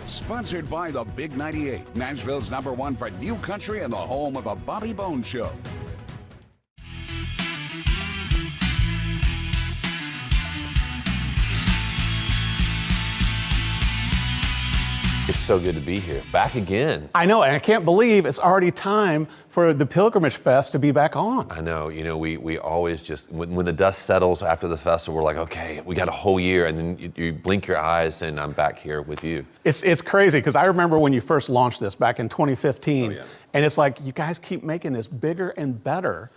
Sponsored by the Big 98, Nashville's #1 for new country and the home of the Bobby Bones Show. It's so good to be here. Back again. I know, and I can't believe it's already time for the Pilgrimage Fest to be back on. I know, we always just, when the dust settles after the festival, we're like, okay, we got a whole year, and then you blink your eyes and I'm back here with you. It's crazy, because I remember when you first launched this back in 2015, and it's like, you guys keep making this bigger and better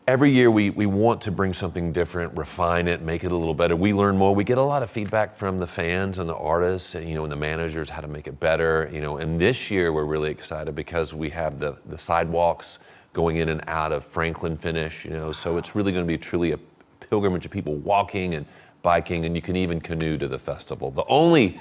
Every year we want to bring something different, refine it, make it a little better. We learn more. We get a lot of feedback from the fans and the artists and, and the managers how to make it better. And this year we're really excited because we have the sidewalks going in and out of Franklin finish, so it's really going to be truly a pilgrimage of people walking and biking, and you can even canoe to the festival. The only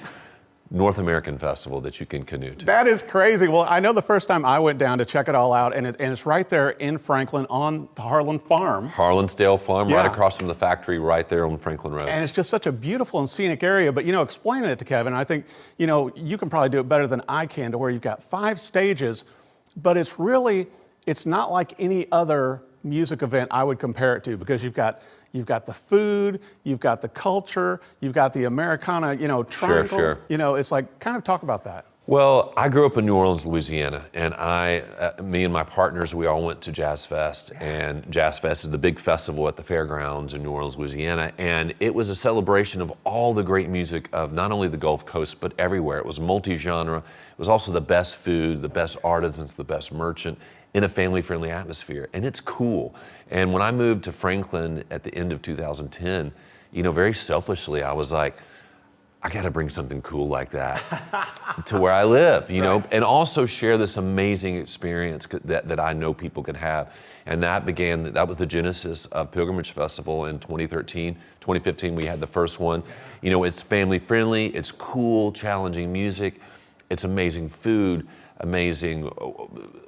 North American festival that you can canoe to. That is crazy. Well, I know the first time I went down to check it all out, and it's right there in Franklin on the Harlan Farm. Harlansdale Farm, right across from the factory, right there on Franklin Road. And it's just such a beautiful and scenic area. But, explaining it to Kevin, I think, you can probably do it better than I can, to where you've got 5 stages, but it's not like any other music event I would compare it to, because you've got the food, you've got the culture, you've got the Americana, triangle. Sure. It's like, kind of talk about that. Well, I grew up in New Orleans, Louisiana, and me and my partners, we all went to Jazz Fest, and Jazz Fest is the big festival at the fairgrounds in New Orleans, Louisiana, and it was a celebration of all the great music of not only the Gulf Coast, but everywhere. It was multi-genre. It was also the best food, the best artisans, the best merchant, in a family-friendly atmosphere, and it's cool. And when I moved to Franklin at the end of 2010, very selfishly, I was like, I gotta bring something cool like that to where I live, and also share this amazing experience that I know people can have. And that was the genesis of Pilgrimage Festival in 2013. 2015, we had the first one. It's family-friendly, it's cool, challenging music, it's amazing food, amazing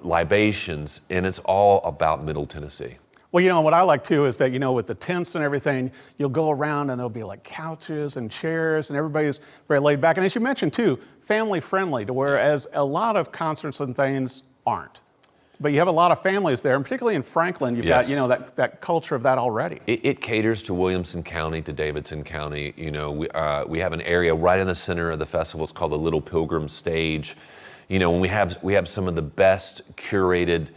libations, and it's all about Middle Tennessee. Well, what I like too is that, with the tents and everything, you'll go around and there'll be like couches and chairs, and everybody's very laid back. And as you mentioned too, family friendly, to whereas a lot of concerts and things aren't. But you have a lot of families there, and particularly in Franklin, you've got, that culture of that already. It caters to Williamson County, to Davidson County. We have an area right in the center of the festival. It's called the Little Pilgrim Stage. And we have some of the best curated,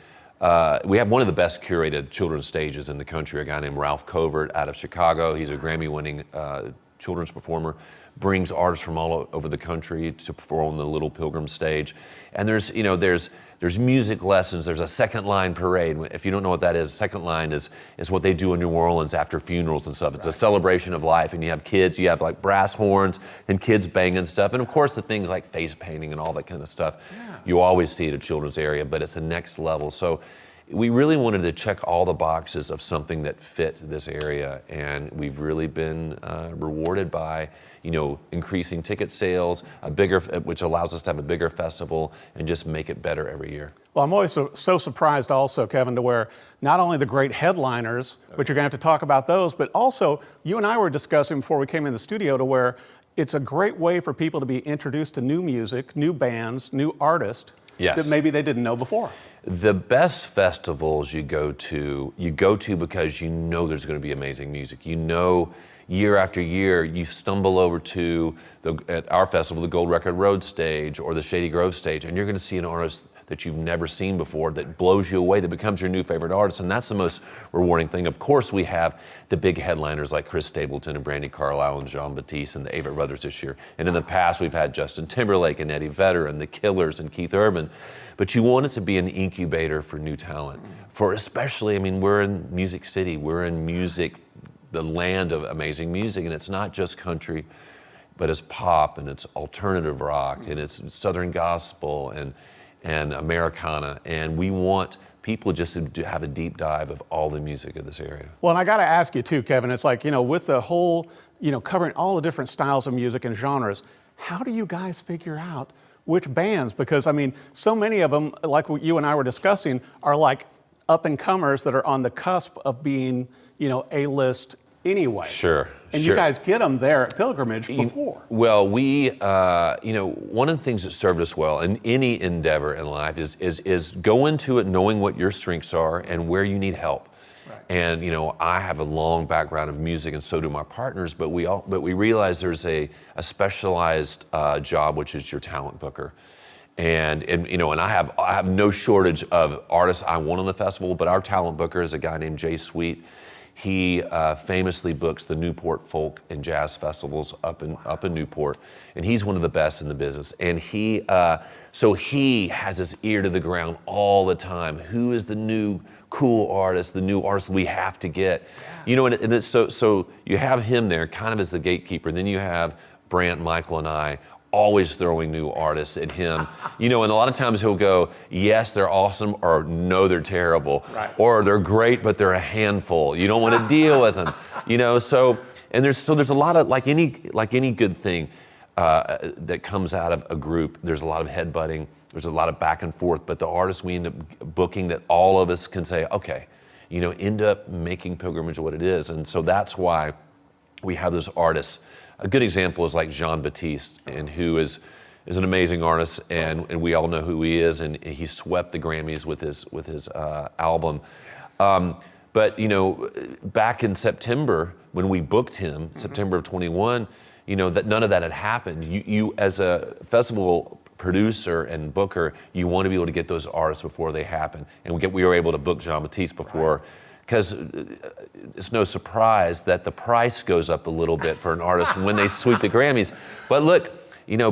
we have one of the best curated children's stages in the country. A guy named Ralph Covert out of Chicago. He's a Grammy-winning children's performer. Brings artists from all over the country to perform on the Little Pilgrim Stage. And there's music lessons. There's a second line parade. If you don't know what that is, second line is what they do in New Orleans after funerals and stuff. It's a celebration of life, and you have kids, you have like brass horns and kids banging stuff. And of course the things like face painting and all that kind of stuff, you always see at a children's area, but it's a next level. So we really wanted to check all the boxes of something that fit this area, and we've really been rewarded by increasing ticket sales, which allows us to have a bigger festival and just make it better every year. Well, I'm always so surprised also, Kevin, to where not only the great headliners, but you're gonna have to talk about those, but also you and I were discussing before we came in the studio, to where it's a great way for people to be introduced to new music, new bands, new artists that maybe they didn't know before. The best festivals you go to because there's gonna be amazing music. Year after year, you stumble over to at our festival, the Gold Record Road stage or the Shady Grove stage, and you're going to see an artist that you've never seen before that blows you away, that becomes your new favorite artist, and that's the most rewarding thing. Of course, we have the big headliners like Chris Stapleton and Brandi Carlile and Jon Batiste and the Avett Brothers this year. And in the past, we've had Justin Timberlake and Eddie Vedder and the Killers and Keith Urban. But you want it to be an incubator for new talent. We're in Music City, we're in music, the land of amazing music, and it's not just country, but it's pop and it's alternative rock and it's Southern gospel and Americana, and we want people just to have a deep dive of all the music of this area. Well, and I got to ask you too, Kevin, it's like, with the whole, covering all the different styles of music and genres, how do you guys figure out which bands? Because so many of them, like what you and I were discussing, are like up and comers that are on the cusp of being, A-list anyway. Sure. And sure. you guys get them there at Pilgrimage before. Well, we, one of the things that served us well in any endeavor in life is go into it knowing what your strengths are and where you need help. Right. And I have a long background of music, and so do my partners. But we realize there's a specialized job, which is your talent booker. And I have no shortage of artists I want on the festival. But our talent booker is a guy named Jay Sweet. He famously books the Newport Folk and Jazz Festivals up in Newport, and he's one of the best in the business. And he has his ear to the ground all the time. Who is the new cool artist, the new artist we have to get? So you have him there kind of as the gatekeeper. Then you have Brant, Michael, and I always throwing new artists at him. And a lot of times he'll go, yes, they're awesome, or no, they're terrible. Right. Or they're great, but they're a handful. You don't want to deal with them. So there's a lot of, like any good thing that comes out of a group, there's a lot of headbutting, there's a lot of back and forth, but the artists we end up booking that all of us can say, okay, end up making Pilgrimage what it is. And so that's why we have those artists. A good example is like Jon Batiste, and who is an amazing artist, and we all know who he is, and he swept the Grammys with his album. But back in September when we booked him, September of 21, that none of that had happened. You as a festival producer and booker, you want to be able to get those artists before they happen, and we were able to book Jon Batiste before. Because it's no surprise that the price goes up a little bit for an artist when they sweep the Grammys. But look,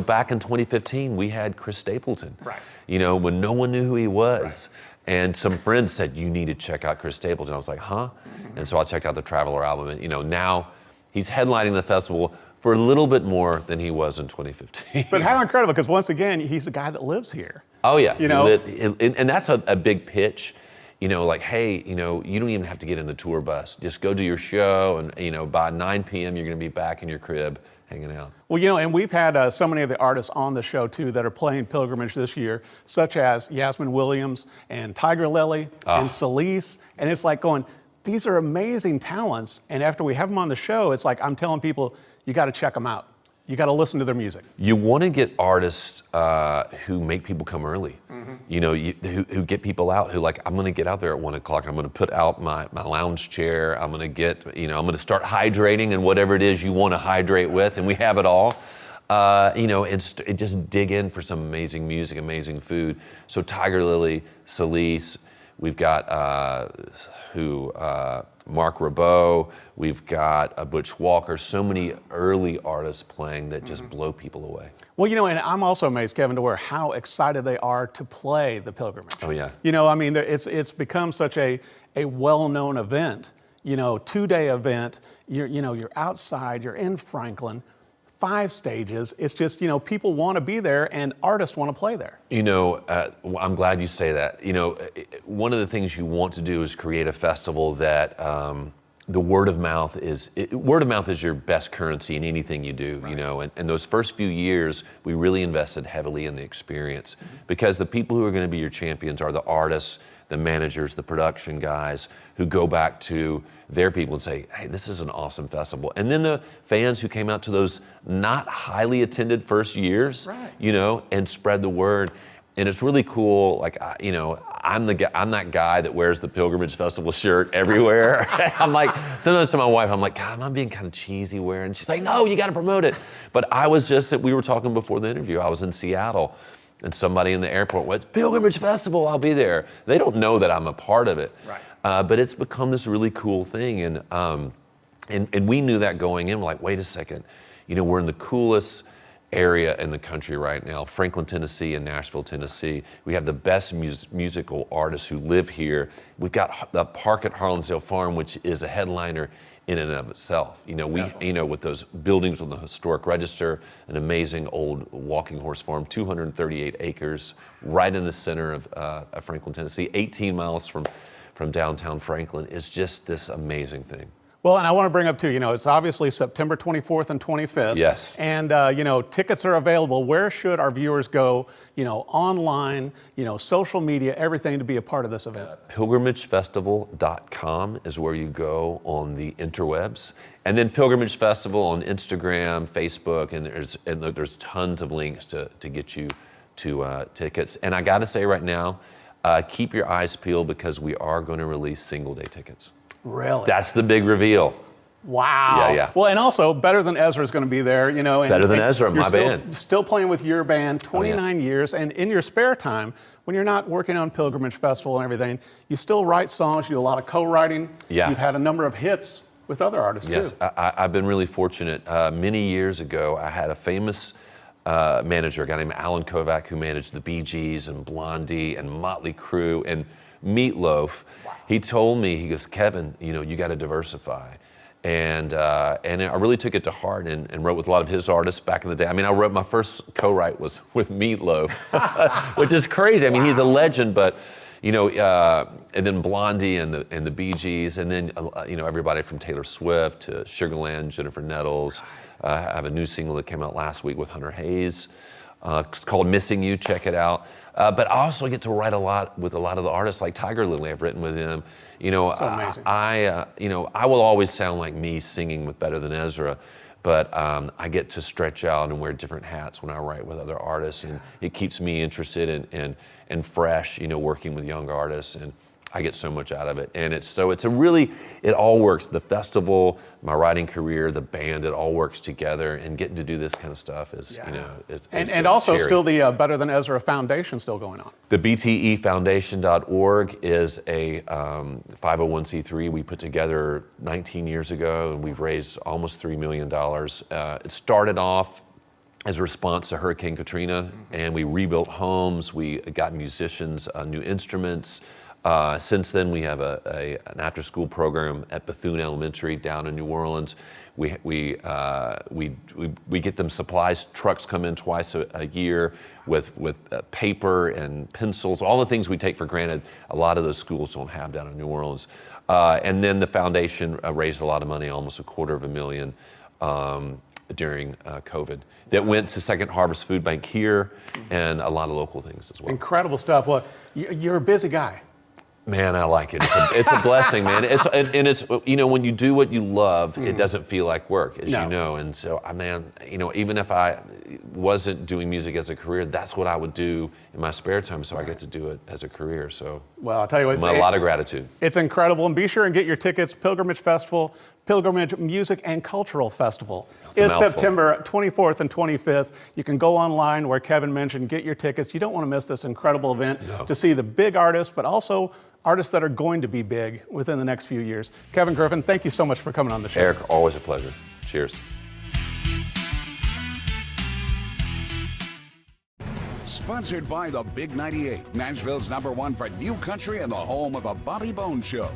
back in 2015, we had Chris Stapleton. Right. When no one knew who he was. Right. And some friends said, you need to check out Chris Stapleton. I was like, huh? Mm-hmm. And so I checked out the Traveler album. And, now he's headlining the festival for a little bit more than he was in 2015. But how incredible, because once again, he's a guy that lives here. Oh, yeah. And that's a big pitch. Like, hey, you don't even have to get in the tour bus. Just go do your show, and, by 9 p.m., you're going to be back in your crib hanging out. Well, and we've had so many of the artists on the show, too, that are playing Pilgrimage this year, such as Yasmin Williams and Tiger Lily and Celise. And it's like going, these are amazing talents. And after we have them on the show, it's like I'm telling people, you got to check them out. You got to listen to their music. You want to get artists who make people come early. Mm-hmm. Who get people out. Who like, I'm going to get out there at 1 o'clock. I'm going to put out my lounge chair. I'm going to get, I'm going to start hydrating and whatever it is you want to hydrate with, and we have it all. And just dig in for some amazing music, amazing food. So Tiger Lily, Celise, we've got Mark Ribot, we've got Butch Walker, so many early artists playing that just blow people away. Well, and I'm also amazed, Kevin, to where how excited they are to play the Pilgrimage. Oh, yeah. It's become such a well-known event, 2-day event. You're outside, you're in Franklin, 5 stages. It's just, people want to be there and artists want to play there. I'm glad you say that. One of the things you want to do is create a festival that the word of mouth is your best currency in anything you do. Right. And those first few years, we really invested heavily in the experience, because the people who are going to be your champions are the artists, the managers, the production guys who go back to their people and say, hey, this is an awesome festival. And then the fans who came out to those not highly attended first years, right. And spread the word. And it's really cool. Like, I'm that guy that wears the Pilgrimage Festival shirt everywhere. I'm like, sometimes to my wife, I'm like, God, I'm being kind of cheesy wearing. She's like, no, you got to promote it. But we were talking before the interview, I was in Seattle, and somebody in the airport went, Pilgrimage Festival, I'll be there. They don't know that I'm a part of it. Right. But it's become this really cool thing. And we knew that going in, like, wait a second, we're in the coolest area in the country right now, Franklin, Tennessee and Nashville, Tennessee. We have the best musical artists who live here. We've got the Park at Harlansdale Farm, which is a headliner in and of itself. With those buildings on the historic register, an amazing old walking horse farm, 238 acres, right in the center of Franklin, Tennessee, 18 miles from downtown Franklin, is just this amazing thing. Well, and I want to bring up too, it's obviously September 24th and 25th. Yes. And, tickets are available. Where should our viewers go, online, social media, everything to be a part of this event? Pilgrimagefestival.com is where you go on the interwebs. And then Pilgrimage Festival on Instagram, Facebook, and there's tons of links to get you to tickets. And I got to say right now, keep your eyes peeled because we are going to release single-day tickets. Really? That's the big reveal. Wow. Yeah. Well, and also, Better Than Ezra is going to be there, And, Better Than Ezra, my band. Still playing with your band, 29 years, and in your spare time, when you're not working on Pilgrimage Festival and everything, you still write songs, you do a lot of co-writing. Yeah. You've had a number of hits with other artists, yes, too. I've been really fortunate. Many years ago, I had a famous manager, a guy named Alan Kovac, who managed the Bee Gees and Blondie and Motley Crue and Meatloaf. Wow. He told me, he goes, Kevin, you got to diversify. And I really took it to heart and wrote with a lot of his artists back in the day. I mean, I wrote my first co-write was with Meatloaf, which is crazy. I mean, he's a legend, but and then Blondie and the Bee Gees, and then everybody from Taylor Swift to Sugarland, Jennifer Nettles. I have a new single that came out last week with Hunter Hayes. It's called Missing You. Check it out. But I also get to write a lot with a lot of the artists like Tiger Lily. I've written with him. So amazing. I will always sound like me singing with Better Than Ezra, but I get to stretch out and wear different hats when I write with other artists, and it keeps me interested and fresh. Working with young artists, and I get so much out of it. And it all works. The festival, my writing career, the band, it all works together. And getting to do this kind of stuff is, and also still the Better Than Ezra Foundation still going on. The BTEfoundation.org is a 501c3 we put together 19 years ago, and we've raised almost $3 million. It started off as a response to Hurricane Katrina, and we rebuilt homes, we got musicians new instruments. Since then, we have an after-school program at Bethune Elementary down in New Orleans. We get them supplies. Trucks come in twice a year with paper and pencils, all the things we take for granted. A lot of those schools don't have down in New Orleans. And then the foundation raised a lot of money, almost $250,000 during COVID. That went to Second Harvest Food Bank here and a lot of local things as well. Incredible stuff. Well, you're a busy guy. Man, I like it. It's a blessing, man. It's when you do what you love, it doesn't feel like work, as you know. And so, even if I wasn't doing music as a career, that's what I would do in my spare time. So I get to do it as a career. So, well, I'll tell you what, a lot of gratitude. It's incredible, and be sure and get your tickets. Pilgrimage Festival, Pilgrimage Music and Cultural Festival is September 24th and 25th. You can go online where Kevin mentioned, get your tickets. You don't want to miss this incredible event to see the big artists, but also artists that are going to be big within the next few years. Kevin Griffin, thank you so much for coming on the show. Eric, always a pleasure. Cheers. Sponsored by the Big 98, Nashville's #1 for new country and the home of the Bobby Bones Show.